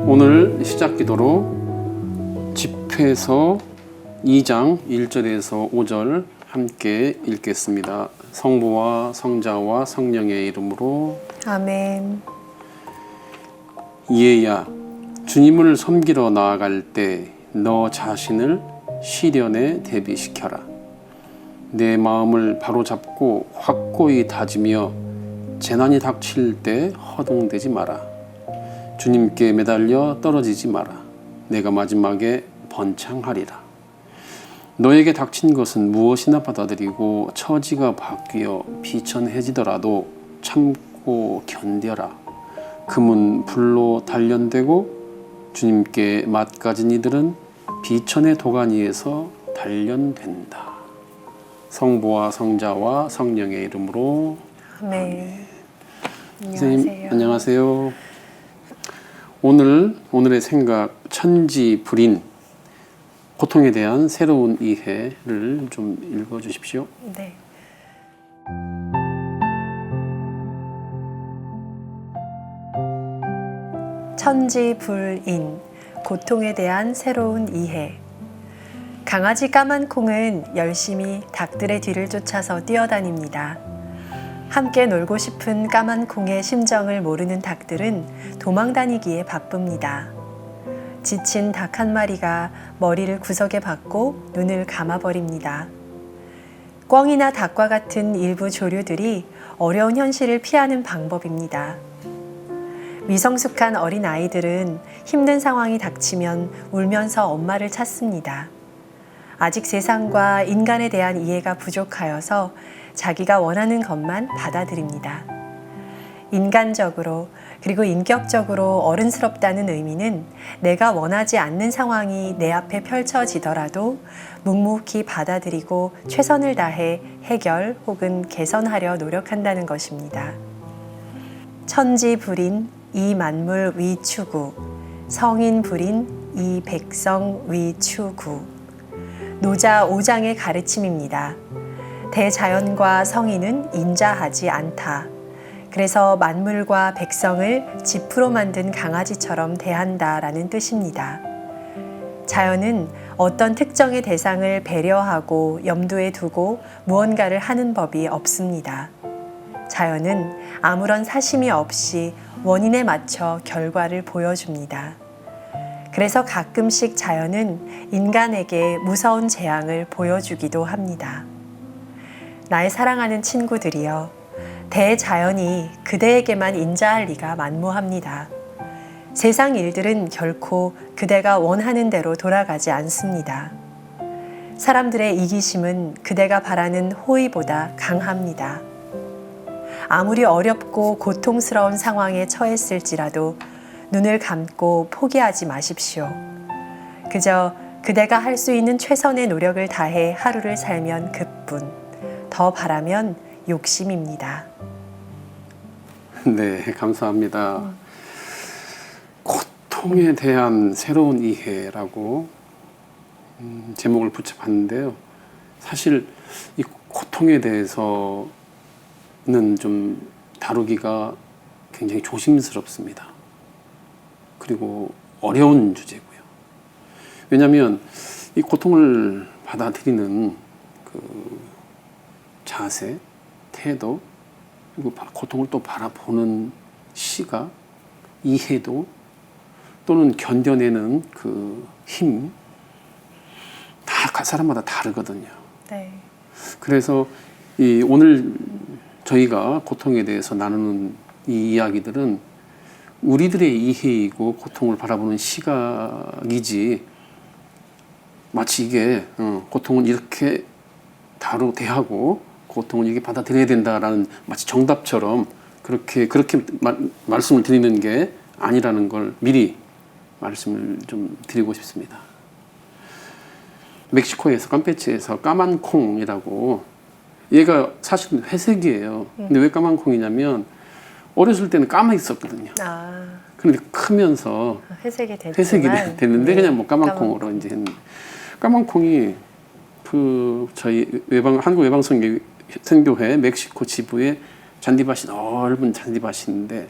오늘 시작 기도로 집회서 2장 1절에서 5절 함께 읽겠습니다. 성부와 성자와 성령의 이름으로 아멘. 얘야, 주님을 섬기러 나아갈 때 너 자신을 시련에 대비시켜라. 내 마음을 바로잡고 확고히 다지며 재난이 닥칠 때 허둥대지 마라. 주님께 매달려 떨어지지 마라. 내가 마지막에 번창하리라. 너에게 닥친 것은 무엇이나 받아들이고 처지가 바뀌어 비천해지더라도 참고 견뎌라. 금은 불로 단련되고 주님께 맞가진 이들은 비천의 도가니에서 단련된다. 성부와 성자와 성령의 이름으로 아멘. 선생님 안녕하세요. 오늘의 생각 천지불인 고통에 대한 새로운 이해를 좀 읽어주십시오. 네. 천지불인 고통에 대한 새로운 이해. 강아지 까만 콩은 열심히 닭들의 뒤를 쫓아서 뛰어다닙니다. 함께 놀고 싶은 까만 콩의 심정을 모르는 닭들은 도망다니기에 바쁩니다. 지친 닭 한 마리가 머리를 구석에 박고 눈을 감아버립니다. 꿩이나 닭과 같은 일부 조류들이 어려운 현실을 피하는 방법입니다. 미성숙한 어린 아이들은 힘든 상황이 닥치면 울면서 엄마를 찾습니다. 아직 세상과 인간에 대한 이해가 부족하여서 자기가 원하는 것만 받아들입니다. 인간적으로 그리고 인격적으로 어른스럽다는 의미는 내가 원하지 않는 상황이 내 앞에 펼쳐지더라도 묵묵히 받아들이고 최선을 다해 해결 혹은 개선하려 노력한다는 것입니다. 천지불인 이 만물 위추구, 성인불인 이 백성 위추구. 노자 5장의 가르침입니다. 대자연과 성인은 인자하지 않다. 그래서 만물과 백성을 지푸로 만든 강아지처럼 대한다라는 뜻입니다. 자연은 어떤 특정의 대상을 배려하고 염두에 두고 무언가를 하는 법이 없습니다. 자연은 아무런 사심이 없이 원인에 맞춰 결과를 보여줍니다. 그래서 가끔씩 자연은 인간에게 무서운 재앙을 보여주기도 합니다. 나의 사랑하는 친구들이여, 대자연이 그대에게만 인자할 리가 만무합니다. 세상 일들은 결코 그대가 원하는 대로 돌아가지 않습니다. 사람들의 이기심은 그대가 바라는 호의보다 강합니다. 아무리 어렵고 고통스러운 상황에 처했을지라도 눈을 감고 포기하지 마십시오. 그저 그대가 할 수 있는 최선의 노력을 다해 하루를 살면 그뿐. 더 바라면 욕심입니다. 네, 감사합니다. 고통에 대한 새로운 이해라고 제목을 붙여봤는데요. 사실 이 고통에 대해서는 좀 다루기가 굉장히 조심스럽습니다. 그리고 어려운 주제고요. 왜냐하면 이 고통을 받아들이는 그 자세, 태도, 그리고 고통을 또 바라보는 시각, 이해도 또는 견뎌내는 그 힘, 다 사람마다 다르거든요. 네. 그래서 오늘 저희가 고통에 대해서 나누는 이 이야기들은 우리들의 이해이고 고통을 바라보는 시각이지, 마치 이게 고통은 이렇게 대하고 고통은 이렇게 받아들여야 된다라는 마치 정답처럼 그렇게 말씀을 드리는 게 아니라는 걸 미리 말씀을 좀 드리고 싶습니다. 멕시코에서 campeche에서 까만 콩이라고, 얘가 사실은 회색이에요. 근데 왜 까만 콩이냐면 어렸을 때는 까만 있었거든요. 그런데 크면서 회색이 됐는데 그냥 뭐 까만 콩으로 이제 했는데, 까만 콩이 그 저희 한국 외방성 선교회 멕시코 지부에 잔디밭이 넓은 잔디밭인데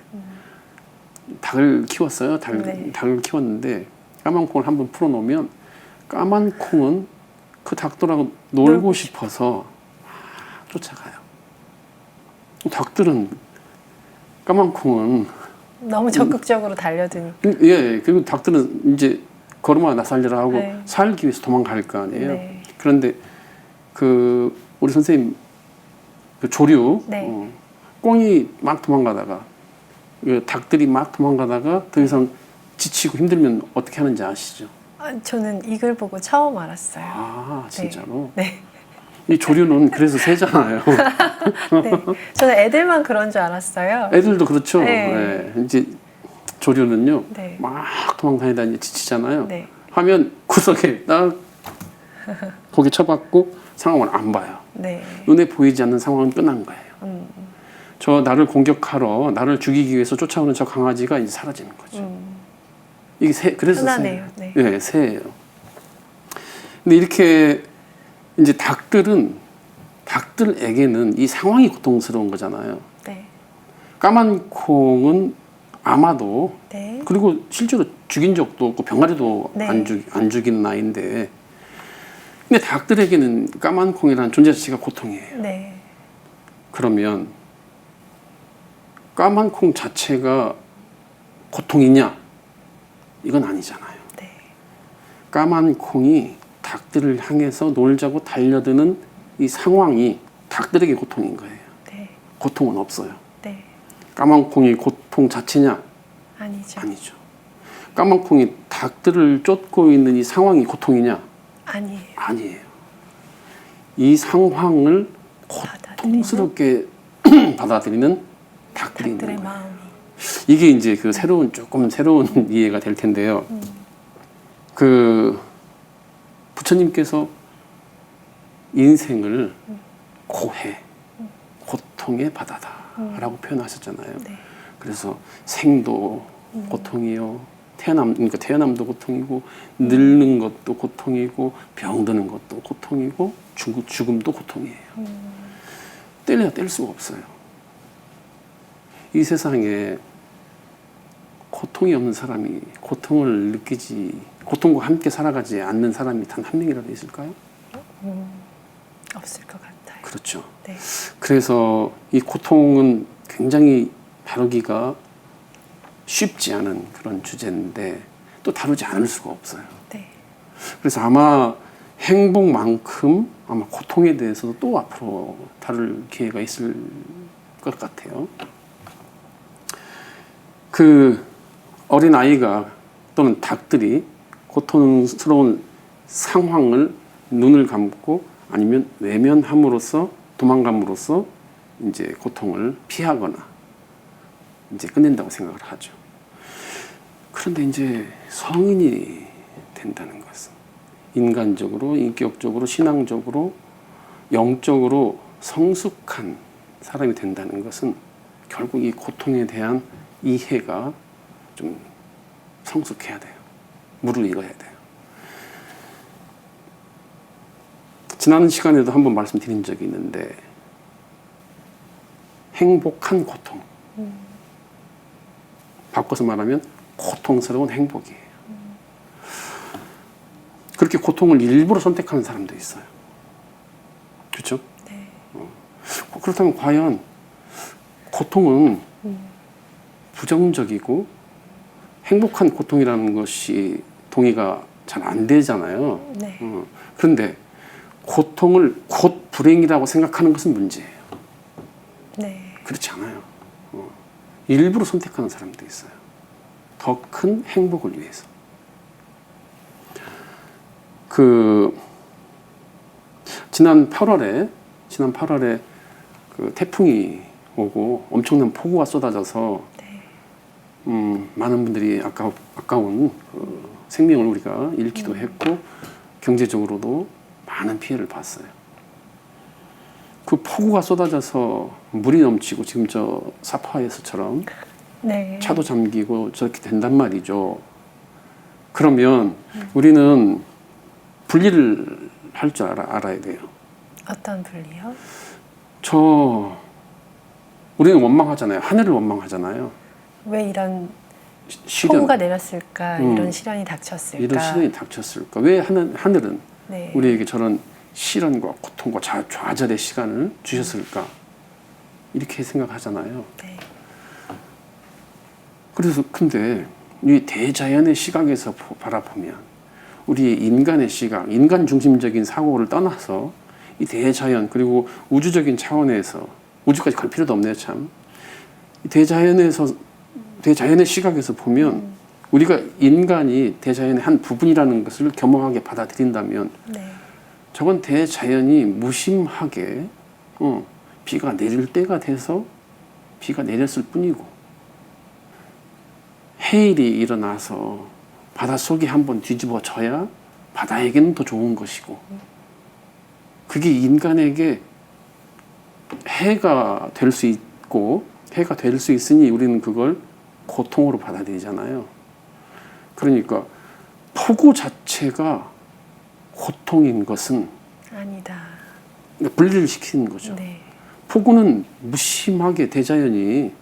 닭을 키웠어요. 닭을 키웠는데 까만 콩을 한번 풀어놓으면 까만 콩은 그 닭들하고 놀고 싶어서 막 쫓아가요. 닭들은 까만 콩은 너무 적극적으로 달려드니. 예, 그리고 닭들은 이제 걸음아 나 살려라 하고 네. 살기 위해서 도망갈 거 아니에요. 네. 그런데 그 우리 선생님 그 조류 네. 꽁이 막 도망가다가 그 닭들이 막 도망가다가 더 이상 지치고 힘들면 어떻게 하는지 아시죠? 저는 이걸 보고 처음 알았어요. 아 진짜로? 네. 이 조류는 그래서 세잖아요. 네. 저는 애들만 그런 줄 알았어요. 애들도 그렇죠. 네. 네. 이제 조류는요 네. 막 도망다니다 이제 지치잖아요. 네. 하면 구석에 딱 고개 쳐박고 상황을 안 봐요. 네. 눈에 보이지 않는 상황은 끝난 거예요. 저 나를 공격하러 나를 죽이기 위해서 쫓아오는 저 강아지가 이제 사라지는 거죠. 이게 그래서 흔하네요. 새예요. 네. 네, 새예요. 근데 이렇게 이제 닭들에게는 이 상황이 고통스러운 거잖아요. 네. 까만 콩은 아마도 네. 그리고 실제로 죽인 적도 없고 병아리도 네. 안 죽이는 아이인데 근데 닭들에게는 까만 콩이라는 존재 자체가 고통이에요. 네. 그러면 까만 콩 자체가 고통이냐? 이건 아니잖아요. 네. 까만 콩이 닭들을 향해서 놀자고 달려드는 이 상황이 닭들에게 고통인 거예요. 네. 고통은 없어요. 네. 까만 콩이 고통 자체냐? 아니죠. 아니죠. 까만 콩이 닭들을 쫓고 있는 이 상황이 고통이냐? 아니에요. 아니에요. 이 상황을 고통스럽게 받아들이는 닭들이 있는 닭들의 거예요. 마음이. 이게 이제 그 조금 새로운 이해가 될 텐데요. 그 부처님께서 인생을 고해, 고통의 바다다라고 표현하셨잖아요. 네. 그래서 생도 고통이요, 그러니까 태어남도 고통이고, 늙는 것도 고통이고, 병드는 것도 고통이고, 죽음도 고통이에요. 뗄래야 뗄 수가 없어요. 이 세상에 고통이 없는 사람이 고통과 함께 살아가지 않는 사람이 단 한 명이라도 있을까요? 없을 것 같아요. 그렇죠. 네. 그래서 이 고통은 굉장히 다루기가 쉽지 않은 그런 주제인데 또 다루지 않을 수가 없어요. 네. 그래서 아마 행복만큼 아마 고통에 대해서도 또 앞으로 다룰 기회가 있을 것 같아요. 그 어린 아이가 또는 닭들이 고통스러운 상황을 눈을 감고 아니면 외면함으로써 도망감으로써 이제 고통을 피하거나 이제 끝낸다고 생각을 하죠. 그런데 이제 성인이 된다는 것은 인간적으로, 인격적으로, 신앙적으로, 영적으로 성숙한 사람이 된다는 것은 결국 이 고통에 대한 이해가 좀 성숙해야 돼요. 무르익어야 돼요. 지난 시간에도 한번 말씀드린 적이 있는데 행복한 고통. 바꿔서 말하면 고통스러운 행복이에요. 그렇게 고통을 일부러 선택하는 사람도 있어요. 그렇죠? 네. 그렇다면 과연 고통은 부정적이고 행복한 고통이라는 것이 동의가 잘 안 되잖아요. 네. 그런데 고통을 곧 불행이라고 생각하는 것은 문제예요. 네. 그렇지 않아요. 일부러 선택하는 사람도 있어요. 더 큰 행복을 위해서. 지난 8월에 그 태풍이 오고 엄청난 폭우가 쏟아져서 많은 분들이 아까운 그 생명을 우리가 잃기도 했고 경제적으로도 많은 피해를 봤어요. 그 폭우가 쏟아져서 물이 넘치고 지금 저 사파에서처럼 네. 차도 잠기고 저렇게 된단 말이죠. 그러면 우리는 분리를 할 줄 알아야 돼요. 어떤 분리요? 우리는 원망하잖아요. 하늘을 원망하잖아요. 왜 이런 시련, 폭우가 내렸을까? 이런 시련이 닥쳤을까? 이런 시련이 닥쳤을까? 왜 하늘은 네. 우리에게 저런 시련과 고통과 좌절의 시간을 주셨을까? 이렇게 생각하잖아요. 네. 그래서 근데 이 대자연의 시각에서 바라보면 우리의 인간의 시각, 인간 중심적인 사고를 떠나서 이 대자연 그리고 우주적인 차원에서 우주까지 갈 필요도 없네요, 참. 이 대자연의 시각에서 보면 우리가 인간이 대자연의 한 부분이라는 것을 겸허하게 받아들인다면 네. 저건 대자연이 무심하게 비가 내릴 때가 돼서 비가 내렸을 뿐이고 해일이 일어나서 바닷속이 한번 뒤집어져야 바다에게는 더 좋은 것이고 그게 인간에게 해가 될 수 있고 해가 될 수 있으니 우리는 그걸 고통으로 받아들이잖아요. 그러니까 폭우 자체가 고통인 것은 아니다. 분리를 시키는 거죠. 네. 폭우는 무심하게 대자연이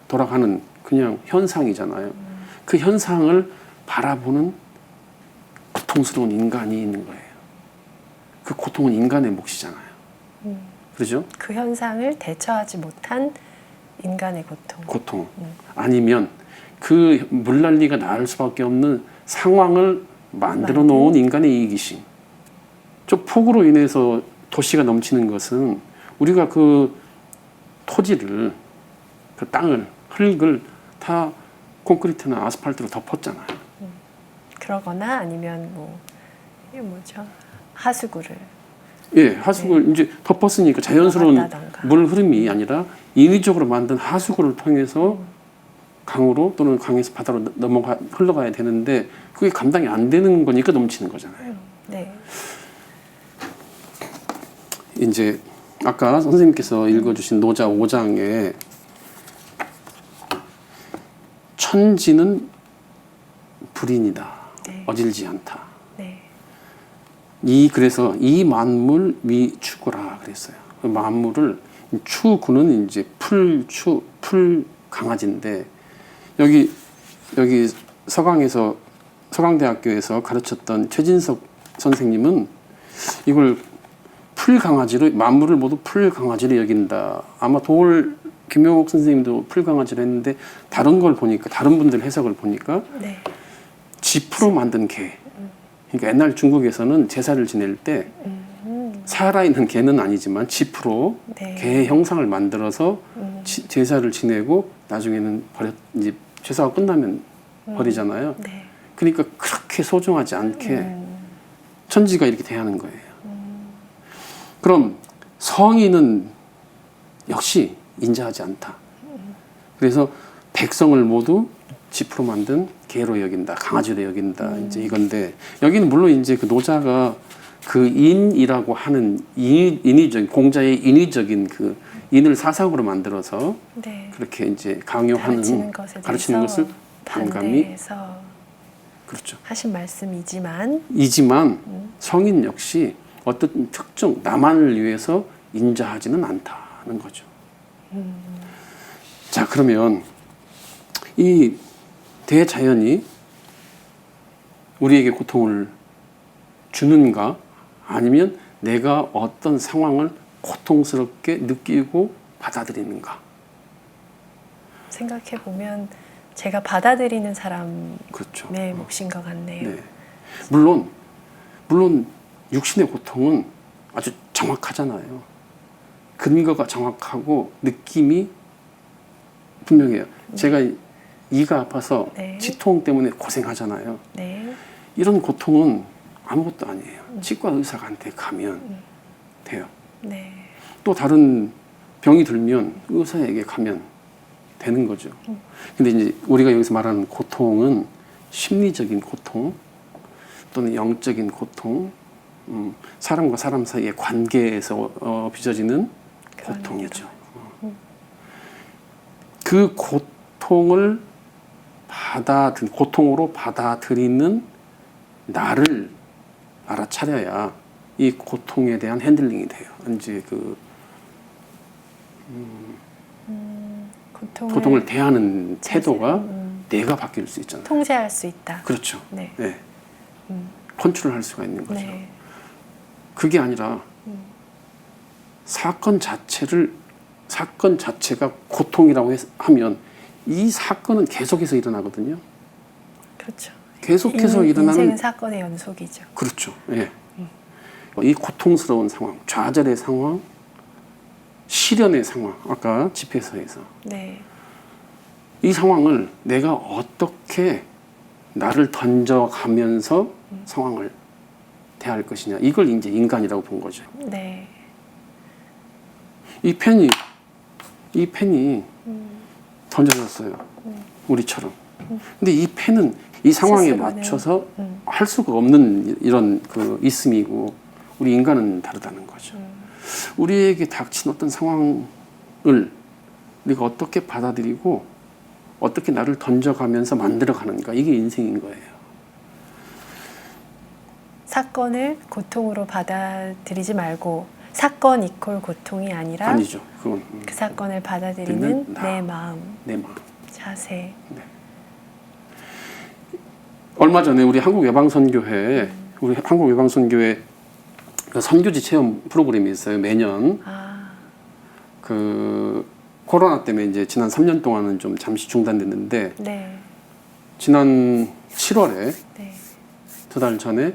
돌아가는 그냥 현상이잖아요. 그 현상을 바라보는 고통스러운 인간이 있는 거예요. 그 고통은 인간의 몫이잖아요. 그렇죠? 그 현상을 대처하지 못한 인간의 고통. 아니면 그 물난리가 나을 수밖에 없는 상황을 만들어 놓은 인간의 이기심. 저 폭우로 인해서 도시가 넘치는 것은 우리가 그 토지를, 그 땅을, 흙을 다 콘크리트나 아스팔트로 덮었잖아요. 그러거나 아니면 이게 뭐죠? 하수구를. 예, 하수구를 이제 덮었으니까 자연스러운 넘어갔다던가. 물 흐름이 아니라 인위적으로 만든 하수구를 통해서 강으로 또는 강에서 바다로 흘러가야 되는데 그게 감당이 안 되는 거니까 넘치는 거잖아요. 네. 이제 아까 선생님께서 읽어주신 노자 5장에 천지는 불인이다. 네. 어질지 않다. 네. 그래서 이 만물 미추구라 그랬어요. 그 만물을 추구는 이제 풀 강아지인데 여기 서강대학교에서 가르쳤던 최진석 선생님은 이걸 풀 강아지로 만물을 모두 풀 강아지로 여긴다. 아마 김용옥 선생님도 풀 강아지로 했는데 다른 분들 해석을 보니까 네. 짚으로 만든 개. 그러니까 옛날 중국에서는 제사를 지낼 때 살아있는 개는 아니지만 짚으로 네. 개의 형상을 만들어서 제사를 지내고 나중에는 이제 제사가 끝나면 버리잖아요. 네. 그러니까 그렇게 소중하지 않게 천지가 이렇게 대하는 거예요. 그럼 성인은 역시 인자하지 않다. 그래서 백성을 모두 짚으로 만든 개로 여긴다, 강아지로 여긴다. 이제 이건데 여기는 물론 이제 그 노자가 그 인이라고 하는 인위적인 공자의 인위적인 그 인을 사상으로 만들어서 네. 그렇게 이제 강요하는 가르치는 것을 반감히 반대해서 그렇죠. 하신 말씀이지만 성인 역시 어떤 특정 나만을 위해서 인자하지는 않다는 거죠. 자, 그러면 이 대자연이 우리에게 고통을 주는가? 아니면 내가 어떤 상황을 고통스럽게 느끼고 받아들이는가? 생각해 보면 제가 받아들이는 사람의 그렇죠. 몫인 것 같네요. 네. 물론 육신의 고통은 아주 정확하잖아요. 근거가 정확하고 느낌이 분명해요. 제가 이가 아파서 네. 치통 때문에 고생하잖아요. 네. 이런 고통은 아무것도 아니에요. 치과 의사한테 가면 돼요. 네. 또 다른 병이 들면 의사에게 가면 되는 거죠. 근데 이제 우리가 여기서 말하는 고통은 심리적인 고통 또는 영적인 고통, 사람과 사람 사이의 관계에서 빚어지는 고통이죠. 그 고통을 고통으로 받아들이는 나를 알아차려야 이 고통에 대한 핸들링이 돼요. 이제 고통을 대하는 태도가 내가 바뀔 수 있잖아요. 통제할 수 있다. 그렇죠. 네. 네. 컨트롤할 수가 있는 거죠. 네. 그게 아니라 사건 자체가 고통이라고 하면 이 사건은 계속해서 일어나거든요. 그렇죠. 계속해서 일어나는 인생은 사건의 연속이죠. 그렇죠. 예. 이 고통스러운 상황, 좌절의 상황, 시련의 상황, 아까 집회서에서 네. 이 상황을 내가 어떻게 나를 던져가면서 상황을 대할 것이냐, 이걸 이제 인간이라고 본 거죠. 네. 이 펜이 던져졌어요. 우리처럼. 근데 이 펜은 이 상황에 스스로는, 맞춰서 할 수가 없는 이런 그 있음이고, 우리 인간은 다르다는 거죠. 우리에게 닥친 어떤 상황을 우리가 어떻게 받아들이고 어떻게 나를 던져가면서 만들어가는가, 이게 인생인 거예요. 사건을 고통으로 받아들이지 말고 사건 이퀄 고통이 아니라 아니죠. 그건 그 사건을 받아들이는 내 마음, 내 마음. 자세. 네. 얼마 전에 우리 한국외방선교회 그 선교지 체험 프로그램이 있어요. 매년. 그 코로나 때문에 이제 지난 3년 동안은 좀 잠시 중단됐는데, 네. 지난 7월에 네. 2달 전에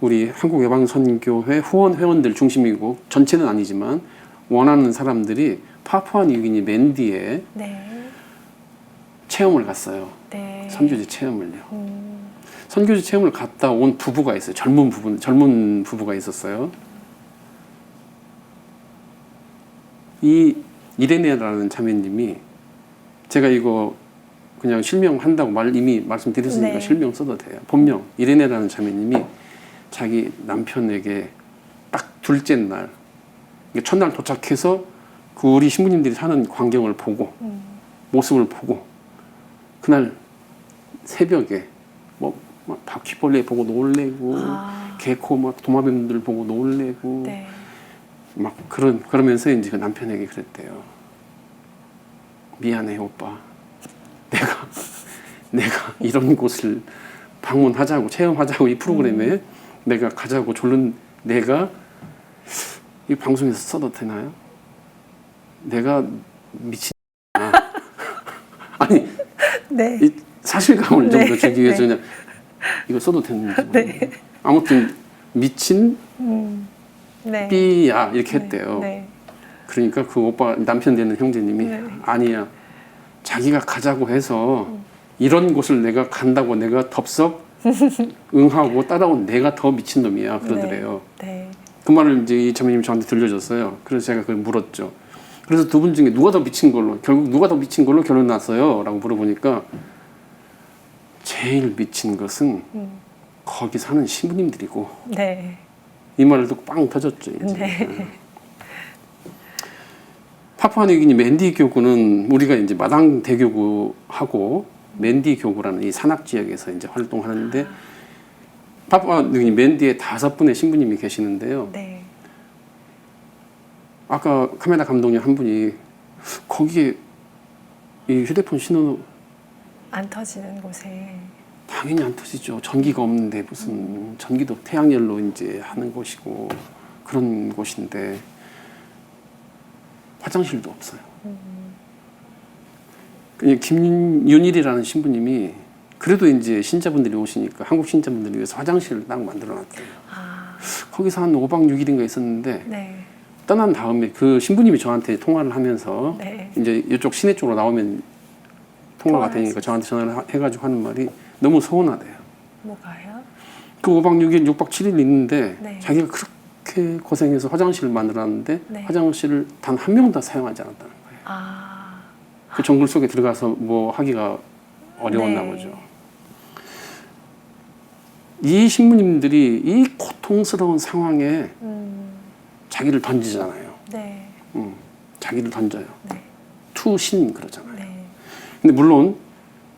우리 한국외방선교회 후원 회원들 중심이고, 전체는 아니지만 원하는 사람들이 파푸아뉴기니 맨디에 네. 체험을 갔어요. 네. 선교지 체험을요. 선교지 체험을 갔다 온 부부가 있어요. 젊은 부부가 있었어요. 이 이레네라는 자매님이, 제가 이거 그냥 실명한다고 이미 말씀드렸으니까 네. 실명 써도 돼요. 본명 이레네라는 자매님이 자기 남편에게 딱 둘째 날, 첫날 도착해서 그 우리 신부님들이 사는 광경을 보고 모습을 보고, 그날 새벽에 막 바퀴벌레 보고 놀래고, 개코 막 도마뱀들 보고 놀래고, 네. 막 그러면서 이제 그 남편에게 그랬대요. 미안해 오빠, 내가 이런 곳을 방문하자고, 체험하자고 이 프로그램에 내가 가자고 졸른 내가, 이 방송에서 써도 되나요? 내가 미친 아니, 네. 이 사실감을 좀 네. 더 주기 위해서 그냥 이거 써도 되는지 모르겠어요. 아무튼 미친 네. 삐야 이렇게 했대요. 네. 그러니까 그 오빠, 남편 되는 형제님이 네. 아니야, 자기가 가자고 해서 이런 곳을 내가 간다고 내가 덥석 응하고 따라온 내가 더 미친놈이야 그러더래요. 네. 그 말을 이제 이 자매님이 저한테 들려줬어요. 그래서 제가 그걸 물었죠. 그래서 두 분 중에 결국 누가 더 미친 걸로 결론 났어요? 라고 물어보니까, 제일 미친 것은 거기 사는 신부님들이고, 네. 이 말을 듣고 빵 터졌죠. 이제. 네. 파푸아뉴기니 맨디 교구는 우리가 이제 마당 대교구하고 맨디 교구라는 이 산악 지역에서 이제 활동하는데, 파푸아뉴기니 맨디에 5분의 신부님이 계시는데요. 네. 아까 카메라 감독님 한 분이 거기에 이 휴대폰 신호 안 터지는 곳에. 당연히 안 터지죠. 전기가 없는데 무슨 전기도 태양열로 이제 하는 곳이고 그런 곳인데 화장실도 없어요. 김윤일이라는 신부님이 그래도 이제 신자분들이 오시니까 한국 신자분들을 위해서 화장실을 딱 만들어놨대요. 거기서 한 5박 6일인가 있었는데, 네. 떠난 다음에 그 신부님이 저한테 통화를 하면서 네. 이제 이쪽 시내 쪽으로 나오면 통화가 되니까 저한테 전화를 해가지고 하는 말이 너무 서운하대요. 뭐가요? 그 5박 6일, 6박 7일 있는데 네. 자기가 그렇게 고생해서 화장실을 만들었는데 네. 화장실을 단 한 명도 사용하지 않았다는 거예요. 그 정글 속에 들어가서 뭐 하기가 어려웠나 네. 보죠. 이 신부님들이 이 고통스러운 상황에 자기를 던지잖아요. 네. 자기를 던져요. 네. 투신 그러잖아요. 네. 근데 물론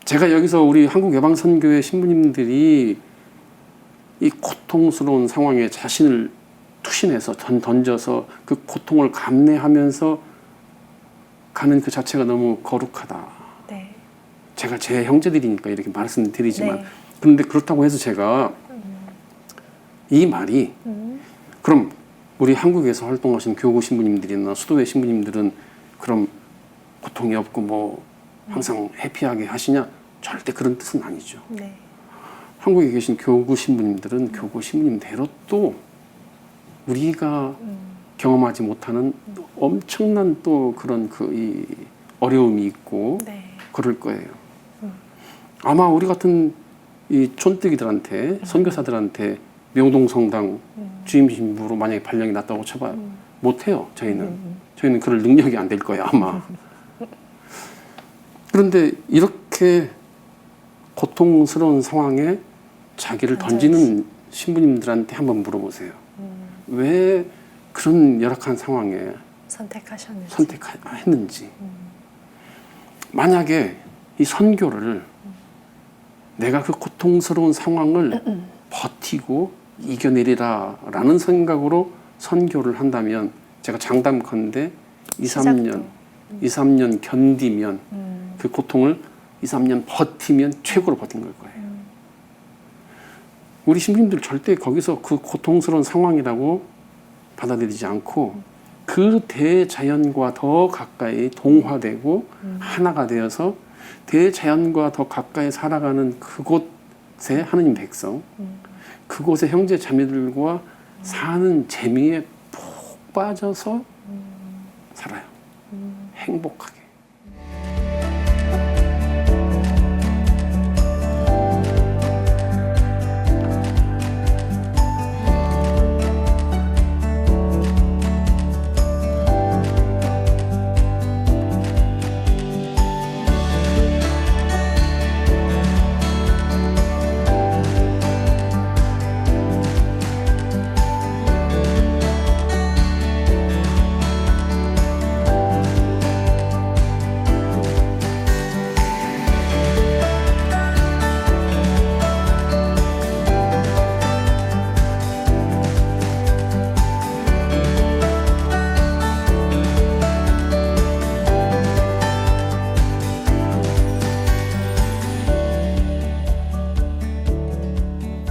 제가 여기서 우리 한국외방선교회 신부님들이 이 고통스러운 상황에 자신을 투신해서 던져서 그 고통을 감내하면서 가는 그 자체가 너무 거룩하다. 네. 제가 제 형제들이니까 이렇게 말씀드리지만 네. 그런데 그렇다고 해서 제가 이 말이 그럼 우리 한국에서 활동하시는 교구 신부님들이나 수도회 신부님들은 그럼 고통이 없고 뭐 항상 해피하게 하시냐? 절대 그런 뜻은 아니죠. 네. 한국에 계신 교구 신부님들은 교구 신부님대로 또 우리가 경험하지 못하는 엄청난 또 그런 이 어려움이 있고 네. 그럴 거예요. 아마 우리 같은 이 촌뜨기들한테 선교사들한테 명동성당 주임 신부로 만약에 발령이 났다고 쳐봐요. 못해요. 저희는 그럴 능력이 안 될 거예요. 아마. 그런데 이렇게 고통스러운 상황에 자기를 던지는 신부님들한테 한번 물어보세요. 왜 그런 열악한 상황에 선택했는지. 만약에 이 선교를 내가 그 고통스러운 상황을 버티고 이겨내리라 라는 생각으로 선교를 한다면 제가 장담컨대 2, 3년 견디면 그 고통을 2, 3년 버티면 최고로 버틴 걸 거예요. 우리 신부님들 절대 거기서 그 고통스러운 상황이라고 받아들이지 않고 그 대자연과 더 가까이 동화되고 하나가 되어서 대자연과 더 가까이 살아가는 그곳의 하느님 백성, 그곳의 형제 자매들과 사는 재미에 푹 빠져서 살아요. 행복하게.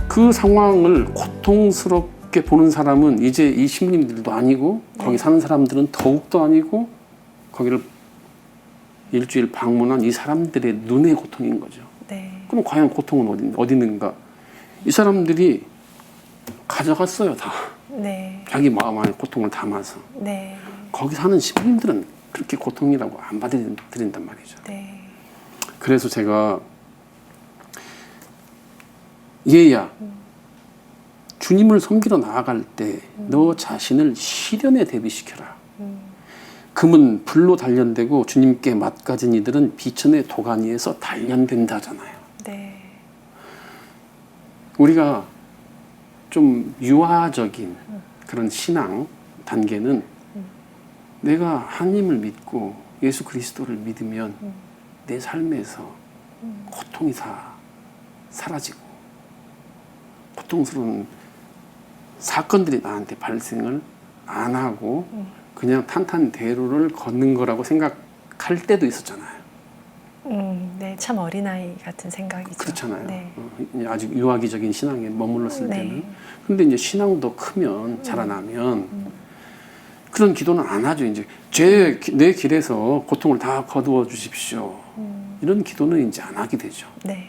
그 상황을 고통스럽게 보는 사람은 이제 이 신부님들도 아니고 거기 사는 사람들은 더욱더 아니고 거기를 일주일 방문한 이 사람들의 눈의 고통인 거죠. 네. 그럼 과연 고통은 어디 있는가? 이 사람들이 가져갔어요, 다. 네. 자기 마음 안에 고통을 담아서. 네. 거기 사는 신부님들은 그렇게 고통이라고 안 받아들인단 말이죠. 네. 그래서 제가 얘야, 주님을 섬기러 나아갈 때 너 자신을 시련에 대비시켜라. 금은 불로 단련되고 주님께 맞가진 이들은 비천의 도가니에서 단련된다잖아요. 네. 우리가 좀 유아적인 그런 신앙 단계는 내가 하나님을 믿고 예수 그리스도를 믿으면 내 삶에서 고통이 다 사라지고 고통스러운 사건들이 나한테 발생을 안 하고 그냥 탄탄대로를 걷는 거라고 생각할 때도 있었잖아요. 네, 참 어린아이 같은 생각이죠. 그렇잖아요. 네. 아직 유아기적인 신앙에 머물렀을 네. 때는. 근데 이제 신앙도 크면 자라나면 그런 기도는 안 하죠. 이제 내 길에서 고통을 다 거두어 주십시오. 이런 기도는 이제 안 하게 되죠. 네.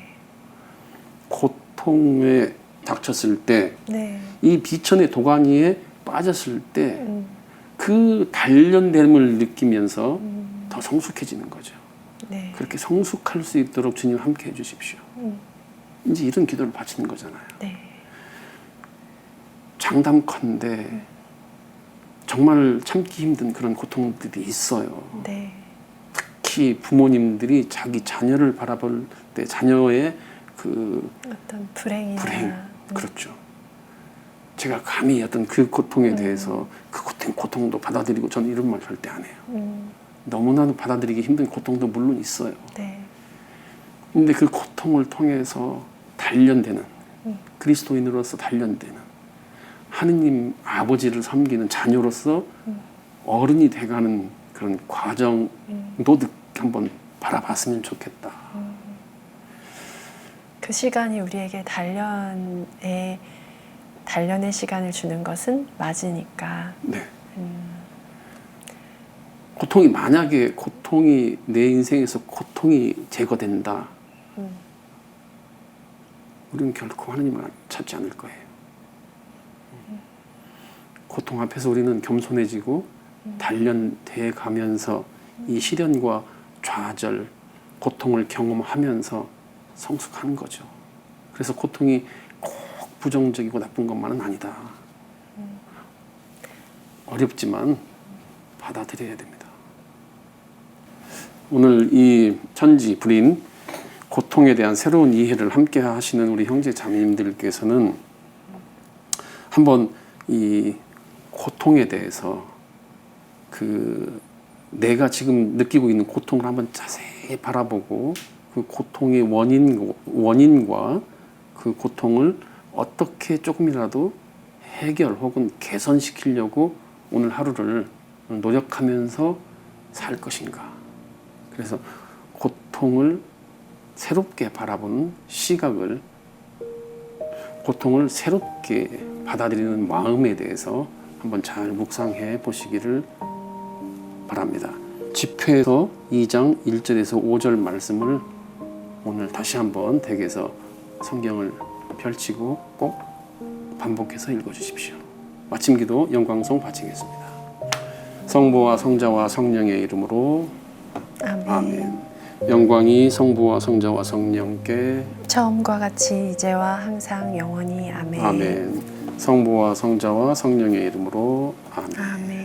고통에 닥쳤을 때, 네. 이 비천의 도가니에 빠졌을 때, 그 단련됨을 느끼면서 더 성숙해지는 거죠. 네. 그렇게 성숙할 수 있도록 주님 함께 해주십시오. 이제 이런 기도를 바치는 거잖아요. 네. 장담컨대 정말 참기 힘든 그런 고통들이 있어요. 네. 특히 부모님들이 자기 자녀를 바라볼 때 자녀의 그 어떤 불행이나 그렇죠. 제가 감히 어떤 그 고통에 대해서 그 고통도 받아들이고 저는 이런 말 절대 안 해요. 너무나도 받아들이기 힘든 고통도 물론 있어요. 네. 근데 그 고통을 통해서 단련되는 그리스도인으로서 단련되는 하느님 아버지를 섬기는 자녀로서 어른이 돼가는 그런 과정도 한번 바라봤으면 좋겠다. 그 시간이 우리에게 단련의 시간을 주는 것은 맞으니까. 네. 고통이 만약에 내 인생에서 고통이 제거된다. 우리는 결코 하나님을 찾지 않을 거예요. 고통 앞에서 우리는 겸손해지고 단련돼 가면서 이 시련과 좌절, 고통을 경험하면서 성숙하는 거죠. 그래서 고통이 꼭 부정적이고 나쁜 것만은 아니다. 어렵지만 받아들여야 됩니다. 오늘 이 천지 불인 고통에 대한 새로운 이해를 함께 하시는 우리 형제 자매님들께서는 한번 이 고통에 대해서 내가 지금 느끼고 있는 고통을 한번 자세히 바라보고 그 고통의 원인과 그 고통을 어떻게 조금이라도 해결 혹은 개선시키려고 오늘 하루를 노력하면서 살 것인가. 그래서 고통을 새롭게 바라보는 시각을, 고통을 새롭게 받아들이는 마음에 대해서 한번 잘 묵상해 보시기를 바랍니다. 집회에서 2장 1절에서 5절 말씀을 오늘 다시 한번 댁에서 성경을 펼치고 꼭 반복해서 읽어주십시오. 마침 기도 영광송 바치겠습니다. 성부와 성자와 성령의 이름으로 아멘. 영광이 성부와 성자와 성령께 처음과 같이 이제와 항상 영원히 아멘. 아멘. 성부와 성자와 성령의 이름으로 아멘. 아멘.